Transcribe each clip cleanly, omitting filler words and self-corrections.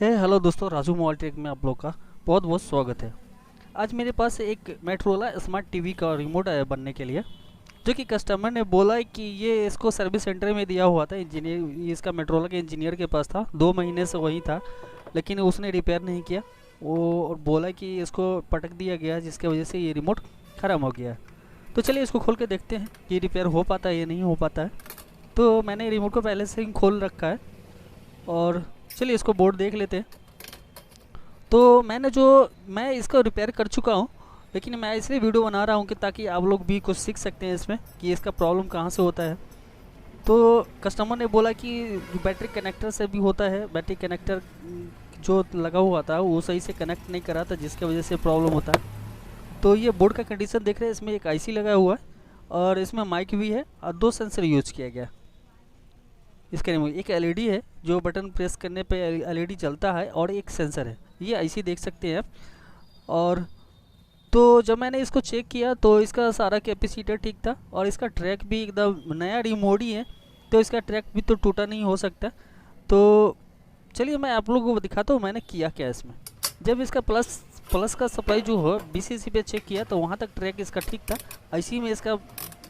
Hello दोस्तों, Raju mobile take में आप लोग का बहुत बहुत स्वागत है। आज मेरे पास एक मोटोरोला स्मार्ट टीवी का रिमोट आया बनने के लिए, जो कि कस्टमर ने बोला है कि ये इसको सर्विस सेंटर में दिया हुआ था। इंजीनियर ये इसका मोटोरोला के इंजीनियर के पास था, 2 महीने से वही था, लेकिन उसने रिपेयर नहीं किया। वो और बोला कि इसको पटक दिया गया, जिसकी वजह से ये रिमोट ख़राब हो गया है। तो चलिए इसको खोल के देखते हैं कि रिपेयर हो पाता है या नहीं हो पाता है। तो मैंने रिमोट को पहले से ही खोल रखा है और चलिए इसको बोर्ड देख लेते हैं। तो मैं इसको रिपेयर कर चुका हूँ, लेकिन मैं इसलिए वीडियो बना रहा हूँ कि ताकि आप लोग भी कुछ सीख सकते हैं इसमें कि इसका प्रॉब्लम कहाँ से होता है। तो कस्टमर ने बोला कि बैटरी कनेक्टर से भी होता है। बैटरी कनेक्टर जो लगा हुआ था वो सही से कनेक्ट नहीं करा था, जिसकी वजह से प्रॉब्लम होता है। तो ये बोर्ड का कंडीशन देख रहे हैं, इसमें एक आईसी लगा हुआ है और इसमें माइक भी है और 2 सेंसर यूज किया गया। इसके रिमोट एक एलईडी है, जो बटन प्रेस करने पे एलईडी चलता है, और एक सेंसर है। ये आईसी देख सकते हैं आप। और तो जब मैंने इसको चेक किया तो इसका सारा कैपेसिटर ठीक था और इसका ट्रैक भी एकदम नया रिमोट ही है, तो इसका ट्रैक भी तो टूटा नहीं हो सकता। तो चलिए मैं आप लोगों को दिखाता हूँ मैंने किया क्या इसमें। जब इसका प्लस का सप्लाई जो है बीसीसी पे चेक किया तो वहाँ तक ट्रैक इसका ठीक था। आईसी में इसका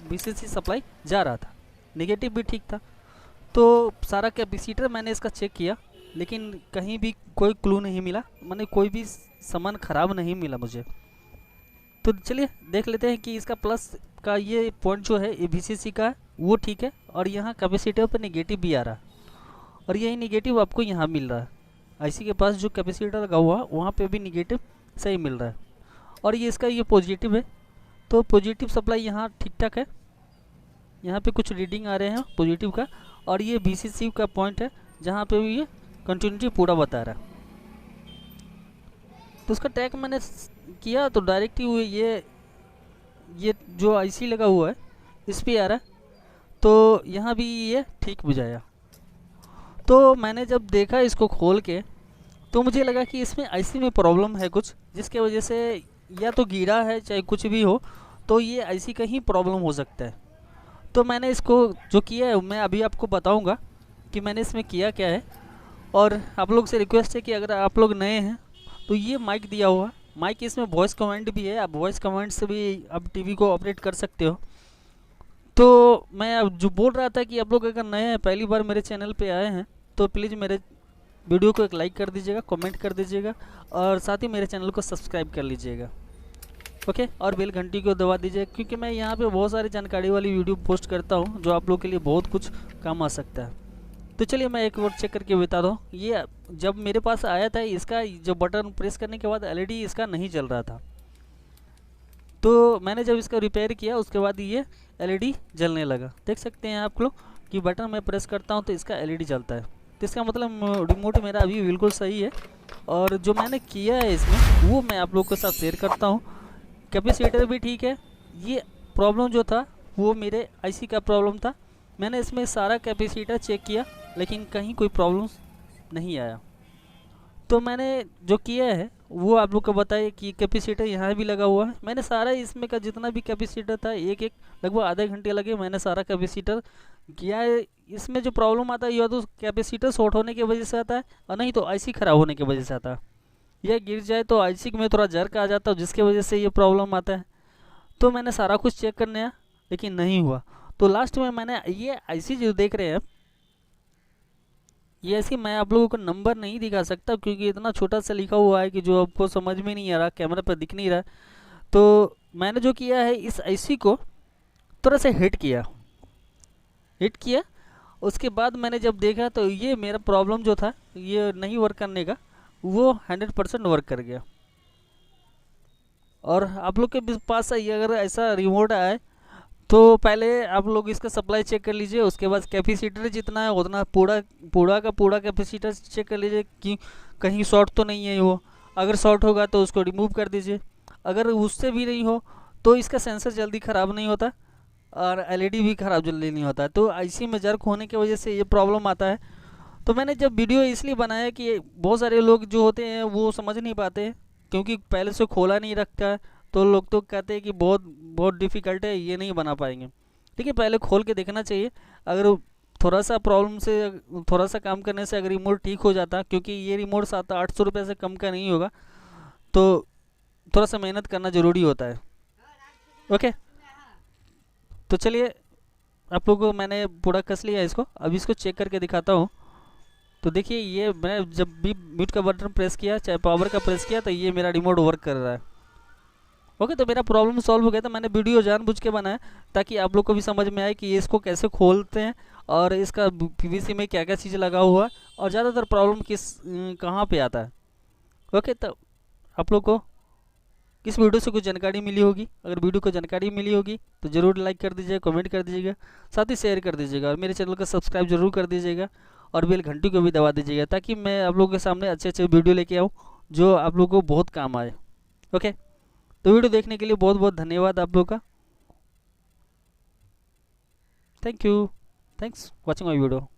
बीसीसी सप्लाई जा रहा था, नेगेटिव भी ठीक था। तो सारा कैपेसिटर मैंने इसका चेक किया, लेकिन कहीं भी कोई क्लू नहीं मिला, मैंने कोई भी सामान ख़राब नहीं मिला मुझे। तो चलिए देख लेते हैं कि इसका प्लस का ये पॉइंट जो है ये वीसीसी का है, वो ठीक है, और यहाँ कैपेसिटर पर नेगेटिव भी आ रहा है, और यही नेगेटिव आपको यहाँ मिल रहा है। आईसी के पास जो कैपेसिटर लगा हुआ वहाँ पे भी नेगेटिव सही मिल रहा है, और ये इसका ये पॉजिटिव है। तो पॉजिटिव सप्लाई यहाँ ठीक ठाक है, यहाँ पे कुछ रीडिंग आ रहे हैं पॉजिटिव का, और ये वीसीसी का पॉइंट है जहाँ पे भी ये कंटिन्यूटी पूरा बता रहा है। तो उसका टैग मैंने किया तो डायरेक्ट ही ये जो आईसी लगा हुआ है इस पे आ रहा है, तो यहाँ भी ये ठीक बुझाया। तो मैंने जब देखा इसको खोल के तो मुझे लगा कि इसमें आईसी में प्रॉब्लम है कुछ, जिसके वजह से या तो गिरा है चाहे कुछ भी हो, तो ये आईसी का ही प्रॉब्लम हो सकता है। तो मैंने इसको जो किया है मैं अभी आपको बताऊंगा कि मैंने इसमें किया क्या है। और आप लोग से रिक्वेस्ट है कि अगर आप लोग नए हैं तो ये माइक दिया हुआ है, माइक इसमें वॉइस कमांड भी है, आप वॉइस कमांड से भी आप टीवी को ऑपरेट कर सकते हो। तो मैं अब जो बोल रहा था कि आप लोग अगर नए हैं, पहली बार मेरे चैनल पे आए हैं, तो प्लीज़ मेरे वीडियो को एक लाइक कर दीजिएगा, कमेंट कर दीजिएगा, और साथ ही मेरे चैनल को सब्सक्राइब कर लीजिएगा। ओके, और बेल घंटी को दबा दीजिए, क्योंकि मैं यहाँ पे बहुत सारी जानकारी वाली वीडियो पोस्ट करता हूँ जो आप लोग के लिए बहुत कुछ काम आ सकता है। तो चलिए मैं एक बार चेक करके बता दूँ। ये जब मेरे पास आया था, इसका जो बटन प्रेस करने के बाद एलईडी इसका नहीं जल रहा था। तो मैंने जब इसका रिपेयर किया उसके बाद ये एलईडी जलने लगा। देख सकते हैं आप लोग कि बटन मैं प्रेस करता हूँ तो इसका एलईडी जलता है। तो इसका मतलब रिमोट मेरा अभी बिल्कुल सही है, और जो मैंने किया है इसमें वो मैं आप लोग के साथ शेयर करता हूँ। कैपेसिटर भी ठीक है। ये प्रॉब्लम जो था वो मेरे आईसी का प्रॉब्लम था। मैंने इसमें सारा कैपेसिटर चेक किया, लेकिन कहीं कोई प्रॉब्लम नहीं आया। तो मैंने जो किया है वो आप लोग को बताइए कि कैपेसिटर यहाँ भी लगा हुआ है। मैंने सारा इसमें का जितना भी कैपेसिटर था, एक एक लगभग आधे घंटे लगे, मैंने सारा कैपेसिटर किया है। इसमें जो प्रॉब्लम आता है या तो कैपेसिटर शॉर्ट होने की वजह से आता है, और नहीं तो आईसी ख़राब होने की वजह से आता है। यह गिर जाए तो आईसी में थोड़ा जर्क आ जाता है, जिसकी वजह से ये प्रॉब्लम आता है। तो मैंने सारा कुछ चेक करने आया, लेकिन नहीं हुआ। तो लास्ट में मैंने ये आईसी जो देख रहे हैं, ये ऐसी मैं आप लोगों को नंबर नहीं दिखा सकता क्योंकि इतना छोटा सा लिखा हुआ है कि जो आपको समझ में नहीं आ रहा, कैमरा पर दिख नहीं रहा। तो मैंने जो किया है इस आईसी को थोड़ा सा हिट किया। उसके बाद मैंने जब देखा तो ये मेरा प्रॉब्लम जो था ये नहीं वर्क करने का, वो 100% वर्क कर गया। और आप लोग के पास अगर ऐसा रिमोट आए तो पहले आप लोग इसका सप्लाई चेक कर लीजिए, उसके बाद कैपेसिटर जितना है उतना पूरा कैपेसिटर चेक कर लीजिए कि कहीं शॉर्ट तो नहीं है वो। अगर शॉर्ट होगा तो उसको रिमूव कर दीजिए। अगर उससे भी नहीं हो तो इसका सेंसर जल्दी ख़राब नहीं होता और एलईडी भी ख़राब जल्दी नहीं होता है। तो आईसी में जर्क होने की वजह से ये प्रॉब्लम आता है। तो मैंने जब वीडियो इसलिए बनाया कि बहुत सारे लोग जो होते हैं वो समझ नहीं पाते, क्योंकि पहले से खोला नहीं रखता है, तो लोग तो कहते हैं कि बहुत बहुत डिफ़िकल्ट है, ये नहीं बना पाएंगे। ठीक है, पहले खोल के देखना चाहिए। अगर थोड़ा सा प्रॉब्लम से, थोड़ा सा काम करने से अगर रिमोट ठीक हो जाता, क्योंकि ये रिमोट 700-800 रुपये से कम का नहीं होगा, तो थोड़ा सा मेहनत करना ज़रूरी होता है। ओके, तो चलिए आप लोगों को मैंने पूरा कस लिया इसको, अभी इसको चेक करके दिखाता हूँ। तो देखिए ये मैं जब भी म्यूट का बटन प्रेस किया, चाहे पावर का प्रेस किया, तो ये मेरा रिमोट वर्क कर रहा है। ओके, तो मेरा प्रॉब्लम सॉल्व हो गया था। मैंने वीडियो जानबूझ के बनाया ताकि आप लोग को भी समझ में आए कि ये इसको कैसे खोलते हैं और इसका पीवीसी में क्या क्या चीज़ लगा हुआ है और ज़्यादातर प्रॉब्लम कहाँ पे आता है। ओके, तो आप लोग को इस वीडियो से कुछ जानकारी मिली होगी। अगर वीडियो को जानकारी मिली होगी तो ज़रूर लाइक कर दीजिएगा, कमेंट कर दीजिएगा, साथ ही शेयर कर दीजिएगा और मेरे चैनल को सब्सक्राइब जरूर कर दीजिएगा और बेल घंटी को भी दबा दीजिएगा, ताकि मैं आप लोगों के सामने अच्छे अच्छे वीडियो लेके आऊँ जो आप लोगों को बहुत काम आए। ओके, तो वीडियो देखने के लिए बहुत बहुत धन्यवाद आप लोगों का। Thank you, thanks watching my video.